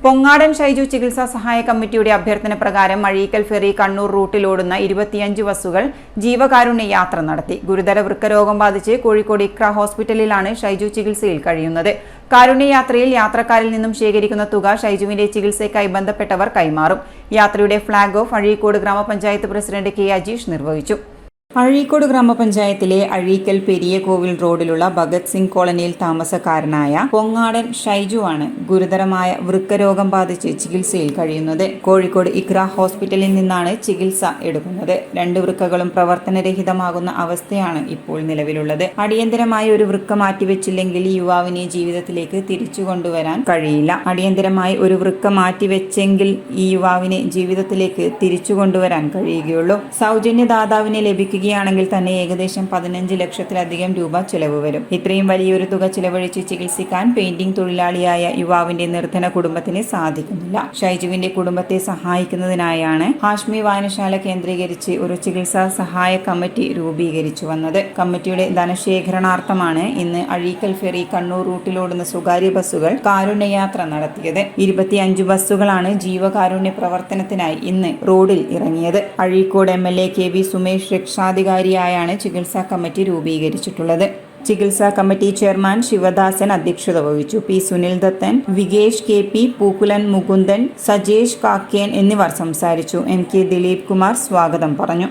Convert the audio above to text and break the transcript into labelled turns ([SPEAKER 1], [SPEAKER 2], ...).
[SPEAKER 1] പൊങ്ങാടൻ ഷൈജു ചികിത്സാ സഹായ കമ്മിറ്റിയുടെ അഭ്യർത്ഥന പ്രകാരം അഴീക്കൽ ഫെറി കണ്ണൂർ റൂട്ടിലോടുന്ന 25 ബസ്സുകൾ ജീവകാരുണ്യ യാത്ര നടത്തി. ഗുരുതര വൃക്കരോഗം ബാധിച്ച് കോഴിക്കോട് ഇക്ര ഹോസ്പിറ്റലിലാണ് ഷൈജു ചികിത്സയിൽ കഴിയുന്നത്. കാരുണ്യയാത്രയിൽ യാത്രക്കാരിൽ നിന്നും ശേഖരിക്കുന്ന തുക ഷൈജുവിന്റെ ചികിത്സയ്ക്കായി ബന്ധപ്പെട്ടവർ കൈമാറും. യാത്രയുടെ ഫ്ളാഗ് ഓഫ് അഴീക്കോട് ഗ്രാമപഞ്ചായത്ത് പ്രസിഡന്റ് കെ അജീഷ് നിർവഹിച്ചു. അഴീക്കോട് ഗ്രാമപഞ്ചായത്തിലെ അഴീക്കൽ പെരിയ കോവിൽ റോഡിലുള്ള ഭഗത് സിംഗ് കോളനിയിൽ താമസക്കാരനായ പൊങ്ങാടൻ ഷൈജു ആണ് ഗുരുതരമായ വൃക്കരോഗം ബാധിച്ച് ചികിത്സയിൽ കഴിയുന്നത്. കോഴിക്കോട് ഇക്ര ഹോസ്പിറ്റലിൽ നിന്നാണ് ചികിത്സ എടുക്കുന്നത്. 2 വൃക്കകളും പ്രവർത്തനരഹിതമാകുന്ന അവസ്ഥയാണ് ഇപ്പോൾ നിലവിലുള്ളത്. അടിയന്തരമായി ഒരു വൃക്ക മാറ്റിവെച്ചില്ലെങ്കിൽ യുവാവിനെ ജീവിതത്തിലേക്ക് തിരിച്ചു കൊണ്ടുവരാൻ കഴിയില്ല. അടിയന്തരമായി ഒരു വൃക്ക മാറ്റിവെച്ചെങ്കിൽ ഈ യുവാവിനെ ജീവിതത്തിലേക്ക് തിരിച്ചു കൊണ്ടുവരാൻ കഴിയുകയുള്ളൂ. സൗജന്യദാതാവിനെ ലഭിക്കുകയാണെങ്കിൽ തന്നെ ഏകദേശം 15 ലക്ഷത്തിലധികം രൂപ ചിലവ് വരും. ഇത്രയും വലിയൊരു തുക ചിലവഴിച്ച് ചികിത്സിക്കാൻ പെയിന്റിംഗ് തൊഴിലാളിയായ യുവാവിന്റെ നിർധന കുടുംബത്തിന് സാധിക്കുന്നില്ല. ഷൈജുവിന്റെ കുടുംബത്തെ സഹായിക്കുന്നതിനായാണ് ഹാഷ്മി വായനശാല കേന്ദ്രീകരിച്ച് ഒരു ചികിത്സാ സഹായ കമ്മിറ്റി രൂപീകരിച്ചു വന്നത്. കമ്മിറ്റിയുടെ ധനശേഖരണാർത്ഥമാണ് ഇന്ന് അഴീക്കൽ ഫെറി കണ്ണൂർ റൂട്ടിലോടുന്ന സ്വകാര്യ ബസ്സുകൾ കാരുണ്യയാത്ര നടത്തിയത്. 25 ബസ്സുകളാണ് ജീവകാരുണ്യ പ്രവർത്തനത്തിനായി ഇന്ന് റോഡിൽ ഇറങ്ങിയത്. അഴീക്കോട് MLA KV സുമേഷ് രക്ഷാധികാരിയായാണ് ചികിത്സാ കമ്മിറ്റി രൂപീകരിച്ചിട്ടുള്ളത്. ചികിത്സാ കമ്മിറ്റി ചെയർമാൻ ശിവദാസൻ അധ്യക്ഷത വഹിച്ചു. P. സുനിൽ ദത്തൻ, വികേഷ് KP, പൂക്കുലൻ മുകുന്ദൻ, സജേഷ് കാക്കേൻ എന്നിവർ സംസാരിച്ചു. MK ദിലീപ് കുമാർ സ്വാഗതം പറഞ്ഞു.